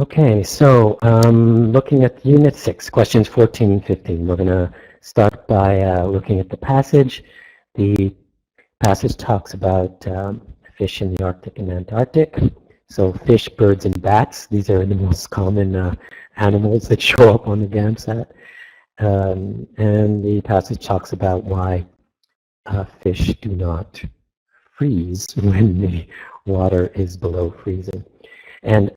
Okay, so looking at Unit 6, questions 14 and 15. We're going to start by looking at the passage. The passage talks about fish in the Arctic and Antarctic. So fish, birds, and bats, these are the most common animals that show up on the GAMSAT. And the passage talks about why fish do not freeze when the water is below freezing. And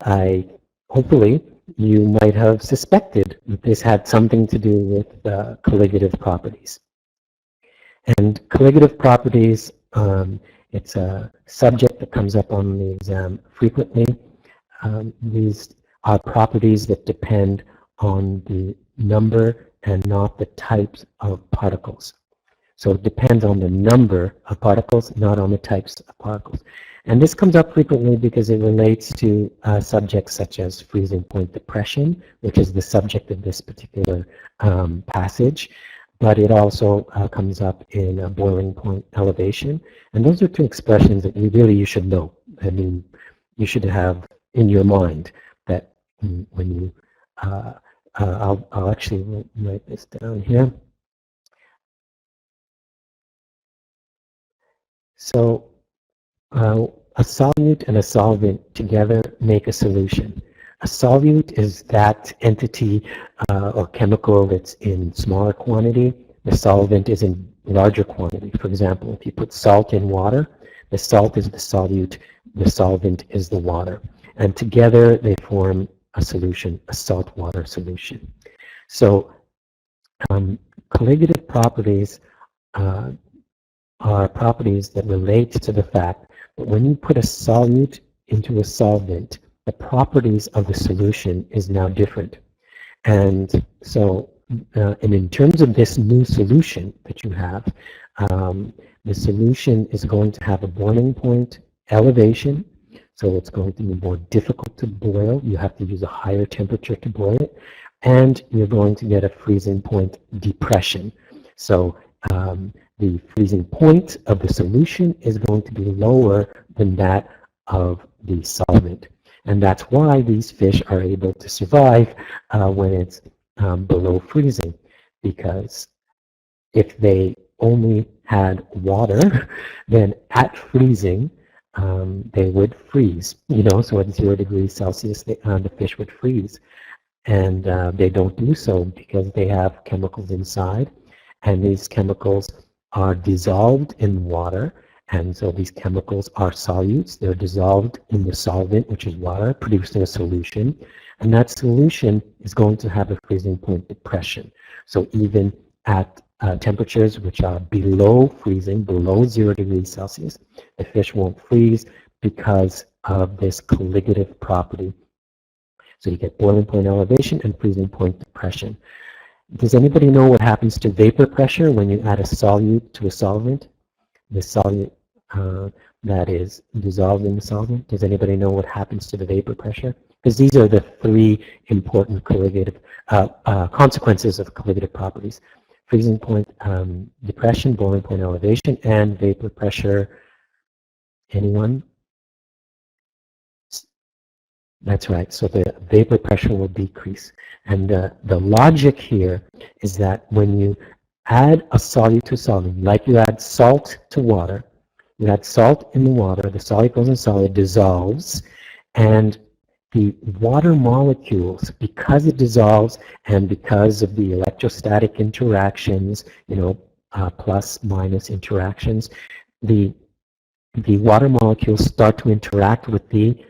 hopefully you might have suspected that this had something to do with colligative properties. And colligative properties, it's a subject that comes up on the exam frequently. These are properties that depend on the number and not the types of particles. So it depends on the number of particles, not on the types of particles. And this comes up frequently because it relates to subjects such as freezing point depression, which is the subject of this particular passage. But it also comes up in boiling point elevation. And those are two expressions that you should know. I mean, you should have in your mind that when you, I'll actually write this down here. So a solute and a solvent together make a solution. A solute is that entity or chemical that's in smaller quantity. The solvent is in larger quantity. For example, if you put salt in water, the salt is the solute, the solvent is the water. And together they form a solution, a saltwater solution. So colligative properties are properties that relate to the fact that when you put a solute into a solvent, the properties of the solution is now different. And so, and in terms of this new solution that you have, the solution is going to have a boiling point elevation, so it's going to be more difficult to boil. You have to use a higher temperature to boil it, and you're going to get a freezing point depression. So the freezing point of the solution is going to be lower than that of the solvent. And that's why these fish are able to survive when it's below freezing. Because if they only had water, then at freezing, they would freeze. You know, so at 0 degrees Celsius, the fish would freeze. And they don't do so because they have chemicals inside. And these chemicals are dissolved in water, and so these chemicals are solutes. They're dissolved in the solvent, which is water, producing a solution, and that solution is going to have a freezing point depression. So even at temperatures which are below freezing, below 0 degrees Celsius, the fish won't freeze because of this colligative property. So you get boiling point elevation and freezing point depression. Does anybody know what happens to vapor pressure when you add a solute to a solvent? The solute that is dissolved in the solvent. Does anybody know what happens to the vapor pressure? Because these are the three important colligative consequences of colligative properties: freezing point depression, boiling point elevation, and vapor pressure. Anyone? That's right. So the vapor pressure will decrease. And the logic here is that when you add a solute to a solvent, like you add salt to water, you add salt in the water, the solute goes in solid, dissolves, and the water molecules, because it dissolves and because of the electrostatic interactions, you know, plus minus interactions, the water molecules start to interact with the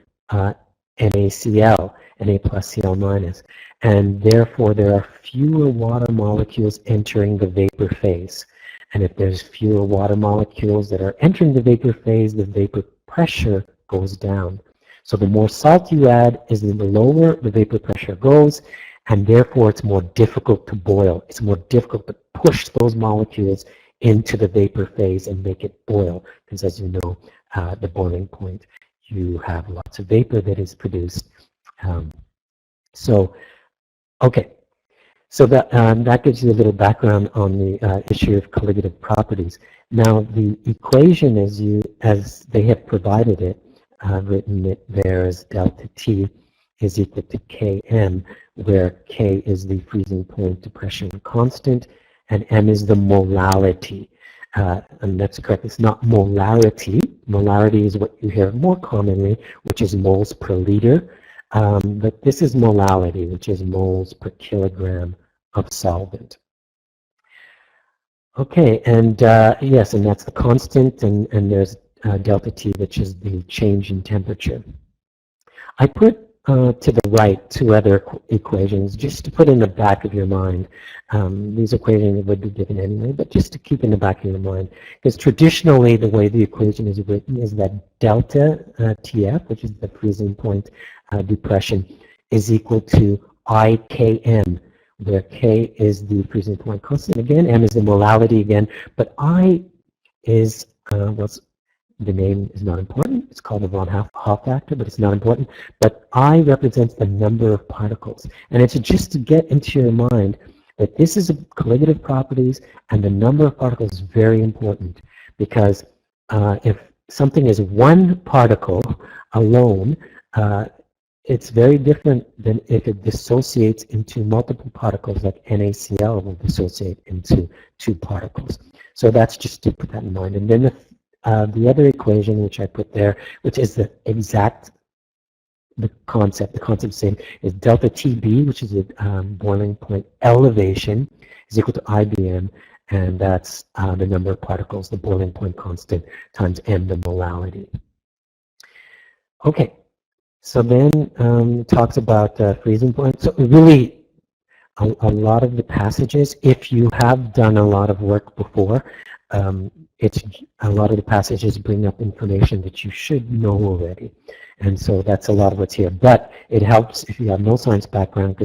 NaCl, Na plus Cl minus, and therefore there are fewer water molecules entering the vapor phase. And if there's fewer water molecules that are entering the vapor phase, the vapor pressure goes down. So the more salt you add, is the lower the vapor pressure goes, and therefore it's more difficult to boil. It's more difficult to push those molecules into the vapor phase and make it boil, because as you know, the boiling point, you have lots of vapor that is produced. Okay, so that gives you a little background on the issue of colligative properties. Now, the equation as they have provided it, written it there as delta T, is equal to Km, where K is the freezing point depression constant, and M is the molality. And that's correct, it's not molarity. Molarity is what you hear more commonly, which is moles per liter. But this is molality, which is moles per kilogram of solvent. Okay, and yes, and that's the constant, and there's delta T, which is the change in temperature. I put to the right two other equations just to put in the back of your mind. These equations would be given anyway, but just to keep in the back of your mind. Because traditionally, the way the equation is written is that delta TF, which is the freezing point depression, is equal to IKM, where K is the freezing point constant again, M is the molality again, but I is, the name is not important. It's called the von Hoff factor, but it's not important. But I represents the number of particles. And it's just to get into your mind that this is a colligative properties, and the number of particles is very important, because if something is one particle alone, it's very different than if it dissociates into multiple particles, like NaCl will dissociate into two particles. So that's just to put that in mind. And then the other equation which I put there, which is the concept same, is delta TB, which is the boiling point elevation, is equal to IBM, and that's the number of particles, the boiling point constant, times M, the molality. Okay. So then it talks about freezing point. So really, a lot of the passages, if you have done a lot of work before, it's a lot of the passages bring up information that you should know already. And so that's a lot of what's here. But it helps if you have no science background,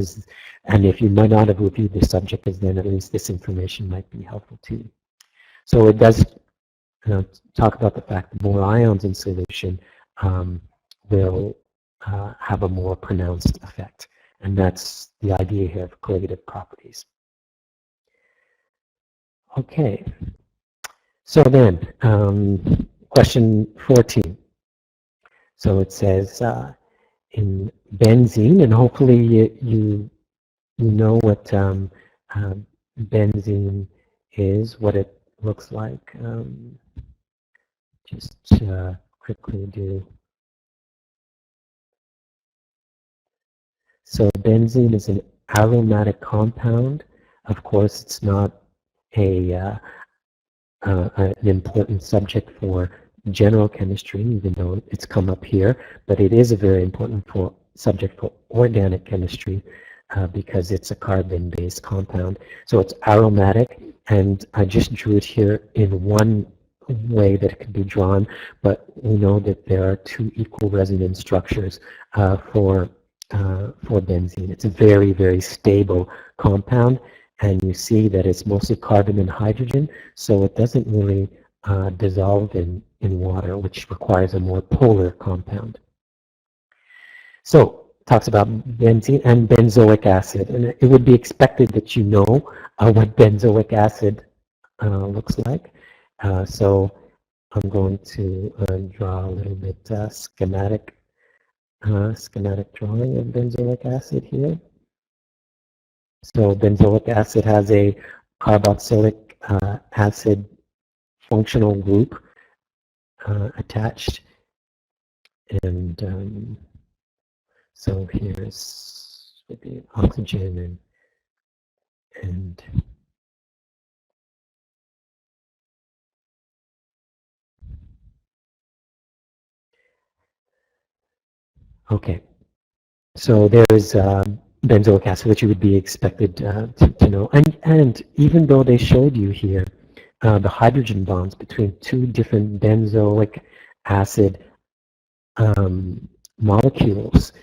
and if you might not have reviewed the subject, because then at least this information might be helpful to you. So it does talk about the fact that more ions in solution will have a more pronounced effect. And that's the idea here of colligative properties. Okay. So then, question 14. So it says in benzene, and hopefully you know what benzene is, what it looks like. Just quickly do. So benzene is an aromatic compound. Of course, it's not an important subject for general chemistry, even though it's come up here, but it is a very important subject for organic chemistry because it's a carbon-based compound. So it's aromatic, and I just drew it here in one way that it could be drawn, but we know that there are two equal resonance structures for benzene. It's a very, very stable compound, and you see that it's mostly carbon and hydrogen, so it doesn't really dissolve in water, which requires a more polar compound. So it talks about benzene and benzoic acid, and it would be expected that you know what benzoic acid looks like. So I'm going to draw a little bit schematic drawing of benzoic acid here. So benzoic acid has a carboxylic acid functional group attached, and so here's the oxygen and okay. So there's benzoic acid, which you would be expected to know. And even though they showed you here the hydrogen bonds between two different benzoic acid molecules,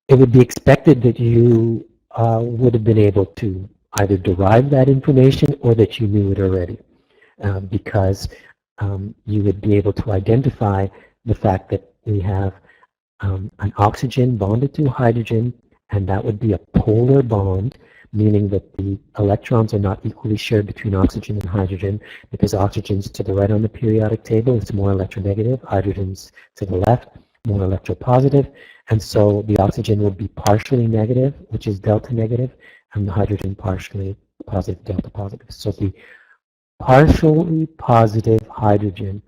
it would be expected that you would have been able to either derive that information or that you knew it already, because you would be able to identify the fact that we have an oxygen bonded to hydrogen, and that would be a polar bond, meaning that the electrons are not equally shared between oxygen and hydrogen, because oxygen's to the right on the periodic table, it's more electronegative, hydrogen's to the left. more electropositive, and so the oxygen will be partially negative, which is delta negative, and the hydrogen partially positive, delta positive. So the partially positive hydrogen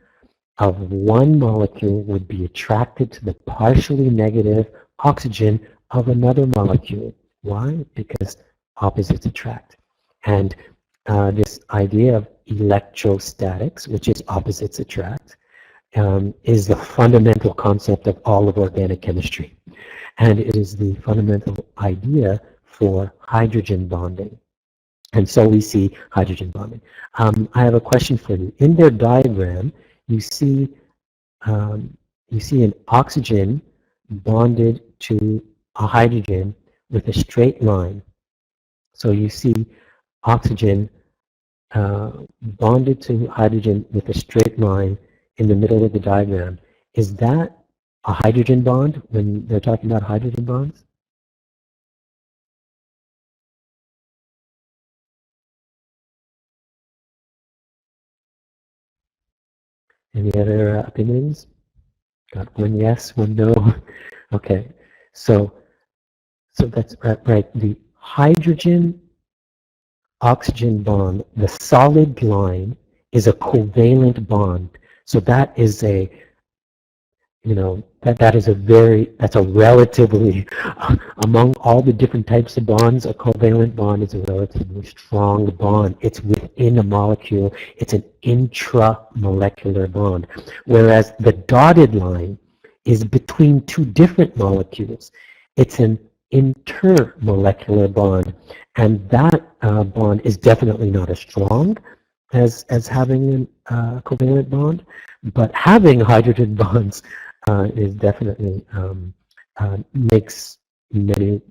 of one molecule would be attracted to the partially negative oxygen of another molecule. Why? Because opposites attract. And this idea of electrostatics, which is opposites attract, is the fundamental concept of all of organic chemistry. And it is the fundamental idea for hydrogen bonding. And so we see hydrogen bonding. I have a question for you. In their diagram, you see an oxygen bonded to a hydrogen with a straight line. So you see oxygen bonded to hydrogen with a straight line in the middle of the diagram. Is that a hydrogen bond when they're talking about hydrogen bonds? Any other opinions? Got one yes, one no. Okay, so that's right. The hydrogen oxygen bond, the solid line, is a covalent bond. So that is a, that's a relatively, among all the different types of bonds, a covalent bond is a relatively strong bond. It's within a molecule. It's an intramolecular bond. Whereas the dotted line is between two different molecules. It's an intermolecular bond. And that bond is definitely not as strong as having a covalent bond, but having hydrogen bonds is definitely makes many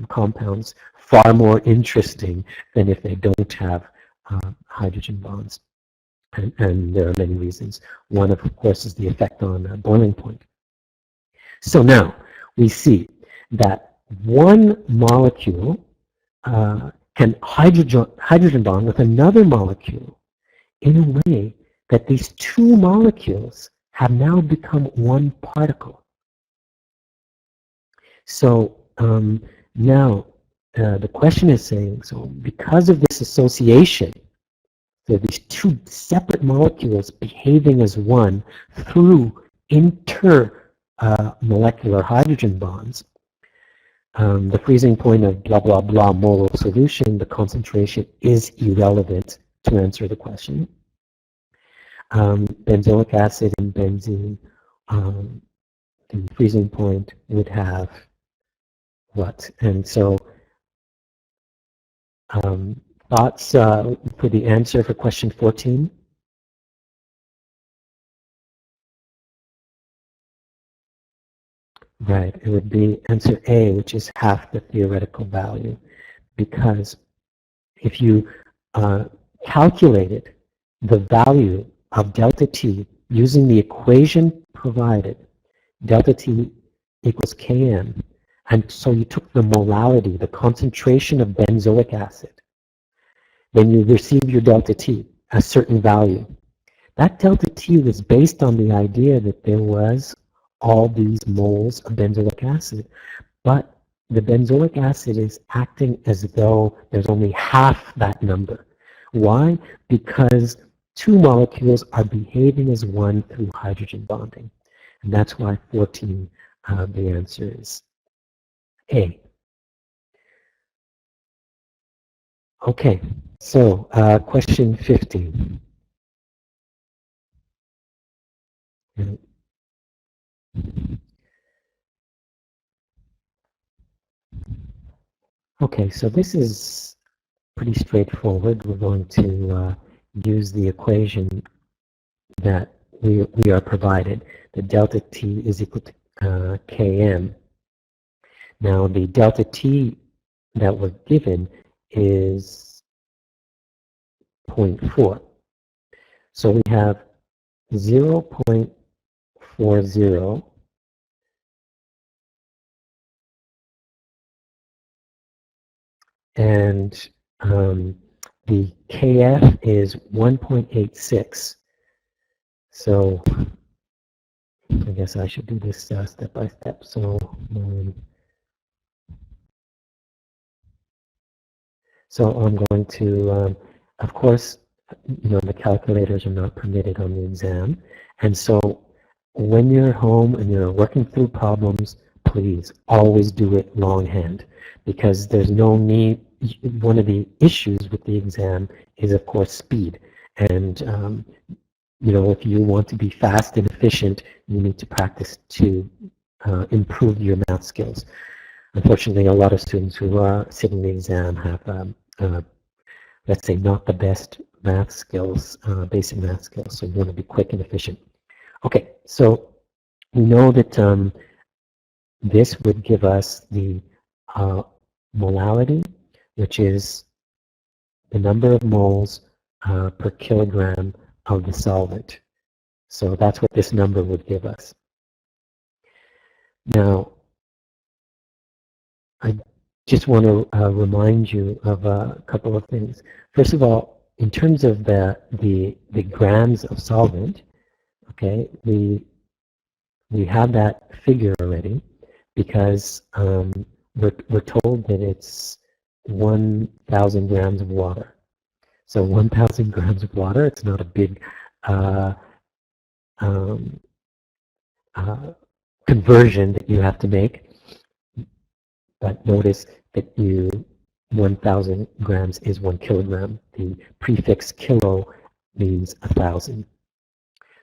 compounds far more interesting than if they don't have hydrogen bonds. And there are many reasons. One, of course, is the effect on boiling point. So now we see that one molecule can hydrogen bond with another molecule in a way that these two molecules have now become one particle. So now the question is saying, so because of this association, so these two separate molecules behaving as one through intermolecular hydrogen bonds, the freezing point of blah, blah, blah molar solution, the concentration is irrelevant to answer the question. Benzoic acid and benzene, the freezing point would have what? And so thoughts for the answer for question 14? Right, it would be answer A, which is half the theoretical value, because if you calculated the value of delta T using the equation provided, delta T equals Km, and so you took the molality, the concentration of benzoic acid, then you receive your delta T, a certain value. That delta T was based on the idea that there was all these moles of benzoic acid, but the benzoic acid is acting as though there's only half that number. Why? Because two molecules are behaving as one through hydrogen bonding. And that's why 14, the answer is A. Okay, so question 15. Okay, so this is pretty straightforward. We're going to use the equation that we are provided. The delta T is equal to Km. Now the delta T that we're given is 0.4. So we have 0.40 and the Kf is 1.86. So I guess I should do this step by step. So I'm going to, of course, the calculators are not permitted on the exam. And so when you're home and you're working through problems, please always do it longhand, because there's no need. One of the issues with the exam is, of course, speed. And if you want to be fast and efficient, you need to practice to improve your math skills. Unfortunately, a lot of students who are sitting the exam have, let's say, not the best math skills, basic math skills, so you want to be quick and efficient. Okay, so we know that this would give us the molality, which is the number of moles per kilogram of the solvent. So that's what this number would give us. Now, I just want to remind you of a couple of things. First of all, in terms of the grams of solvent, okay, we have that figure already, because we're told that it's 1,000 grams of water. So 1,000 grams of water, it's not a big conversion that you have to make. But notice that 1,000 grams is 1 kilogram. The prefix kilo means 1,000.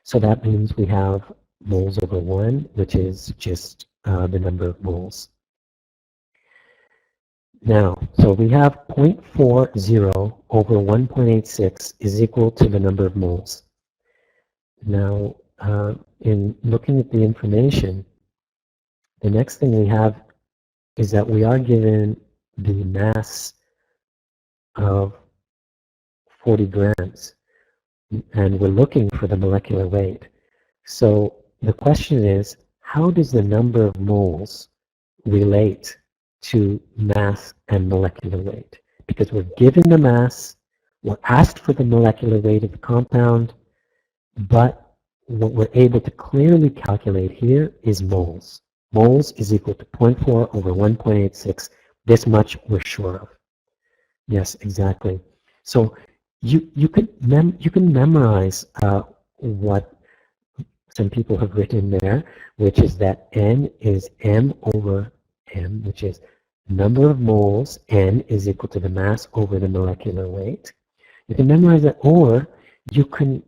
So that means we have moles over 1, which is just the number of moles. Now, so we have 0.40 over 1.86 is equal to the number of moles. Now, in looking at the information, the next thing we have is that we are given the mass of 40 grams, and we're looking for the molecular weight. So the question is, how does the number of moles relate to mass and molecular weight? Because we're given the mass, we're asked for the molecular weight of the compound, but what we're able to clearly calculate here is moles. Moles is equal to 0.4 over 1.86. This much we're sure of. Yes, exactly. So you can memorize what some people have written there, which is that N is M over M, which is number of moles. N is equal to the mass over the molecular weight. You can memorize that, or you can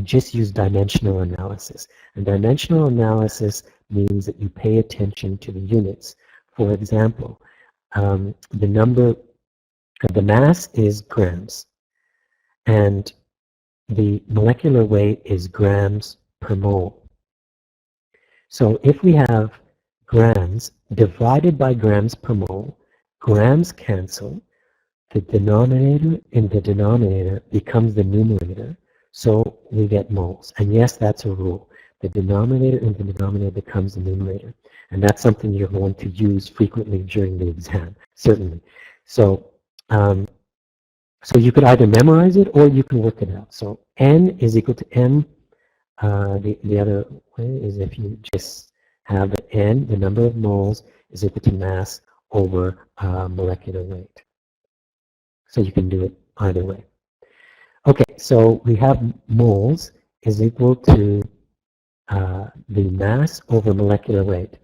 just use dimensional analysis. And dimensional analysis means that you pay attention to the units. For example, the mass is grams, and the molecular weight is grams per mole. So if we have grams divided by grams per mole, grams cancel, the denominator in the denominator becomes the numerator, so we get moles. And yes, that's a rule. The denominator in the denominator becomes the numerator. And that's something you're going to use frequently during the exam, certainly. So, so you could either memorize it or you can work it out. So N is equal to M. The other way is if you just have N, the number of moles, is equal to mass over molecular weight. So you can do it either way. Okay, so we have moles is equal to the mass over molecular weight,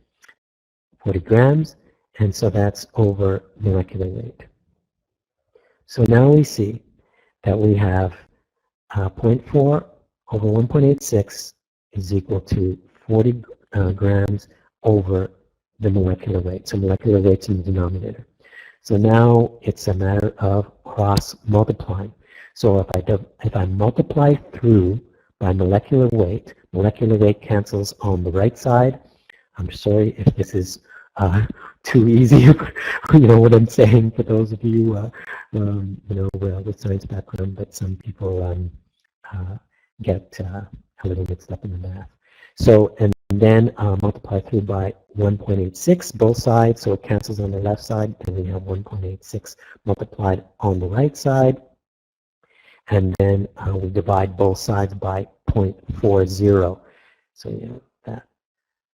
40 grams, and so that's over molecular weight. So now we see that we have 0.4 over 1.86 is equal to 40 grams over the molecular weight. So molecular weight's in the denominator. So now it's a matter of cross multiplying. So if I multiply through by molecular weight cancels on the right side. I'm sorry if this is too easy, you know what I'm saying, for those of you, with science background, but some people get a little mixed up in the math. So, and then multiply through by 1.86, both sides, so it cancels on the left side, and we have 1.86 multiplied on the right side. And then we divide both sides by 0.40. So yeah, that.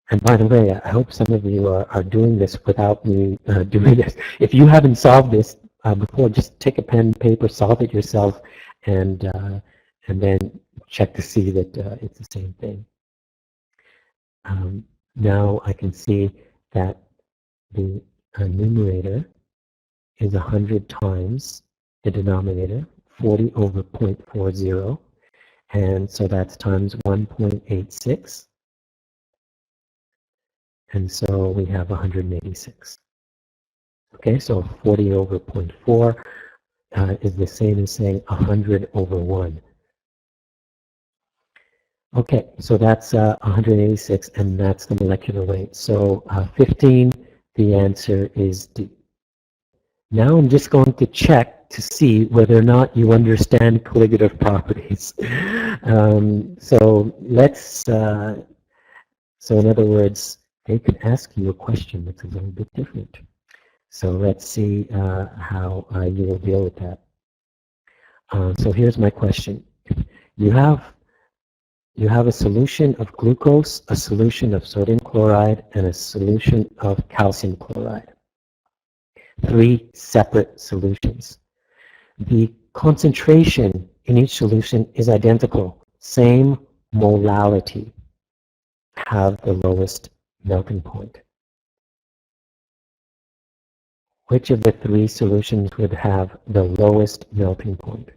And by the way, I hope some of you are doing this without me doing this. If you haven't solved this before, just take a pen and paper, solve it yourself, and then check to see that it's the same thing. Now I can see that the numerator is 100 times the denominator, 40 over 0.40, and so that's times 1.86. And so we have 186. Okay, so 40 over 0.4 is the same as saying 100 over 1. Okay, so that's 186, and that's the molecular weight. So 15, the answer is D. Now I'm just going to check to see whether or not you understand colligative properties. So let's, so in other words, they could ask you a question that's a little bit different. So let's see how you will deal with that. So here's my question. You have a solution of glucose, a solution of sodium chloride, and a solution of calcium chloride. 3 separate solutions. The concentration in each solution is identical, same molality, have the lowest melting point. Which of the 3 solutions would have the lowest melting point?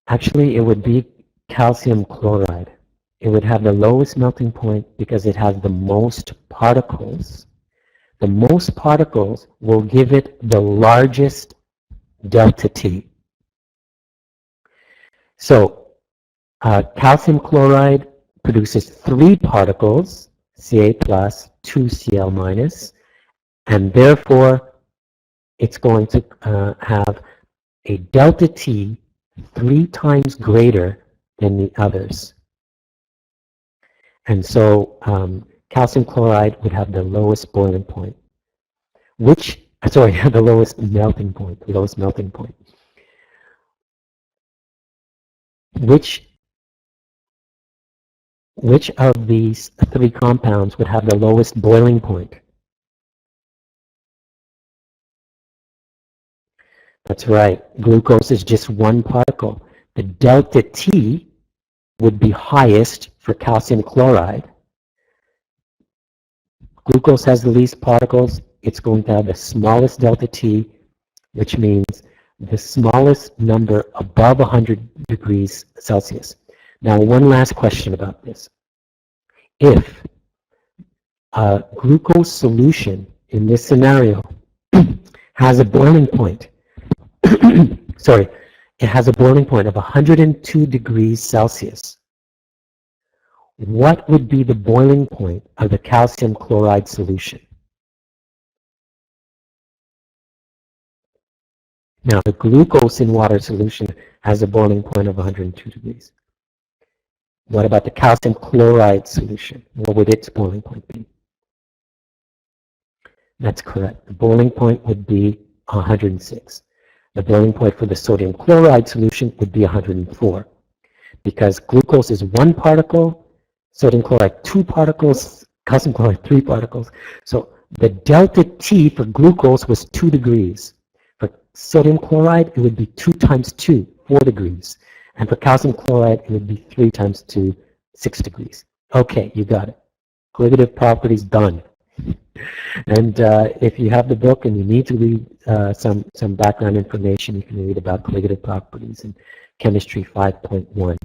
Actually, it would be calcium chloride. It would have the lowest melting point because it has the most particles. The most particles will give it the largest delta T. So calcium chloride produces 3 particles, Ca plus, 2 Cl minus, and therefore it's going to have a delta T 3 times greater than the others. And so calcium chloride would have the lowest boiling point, the lowest melting point, Which of these 3 compounds would have the lowest boiling point? That's right. Glucose is just 1 particle. The delta T would be highest for calcium chloride. Glucose has the least particles. It's going to have the smallest delta T, which means the smallest number above 100 degrees Celsius. Now, one last question about this. If a glucose solution in this scenario has a boiling point, it has a boiling point of 102 degrees Celsius, what would be the boiling point of the calcium chloride solution? Now, the glucose in water solution has a boiling point of 102 degrees. What about the calcium chloride solution? What would its boiling point be? That's correct. The boiling point would be 106. The boiling point for the sodium chloride solution would be 104. Because glucose is 1 particle, sodium chloride 2 particles, calcium chloride 3 particles. So the delta T for glucose was 2 degrees. For sodium chloride, it would be 2 times 2, 4 degrees. And for calcium chloride, it would be 3 times 2, 6 degrees. Okay, you got it. Colligative properties done. And if you have the book and you need to read some background information, you can read about colligative properties in Chemistry 5.1.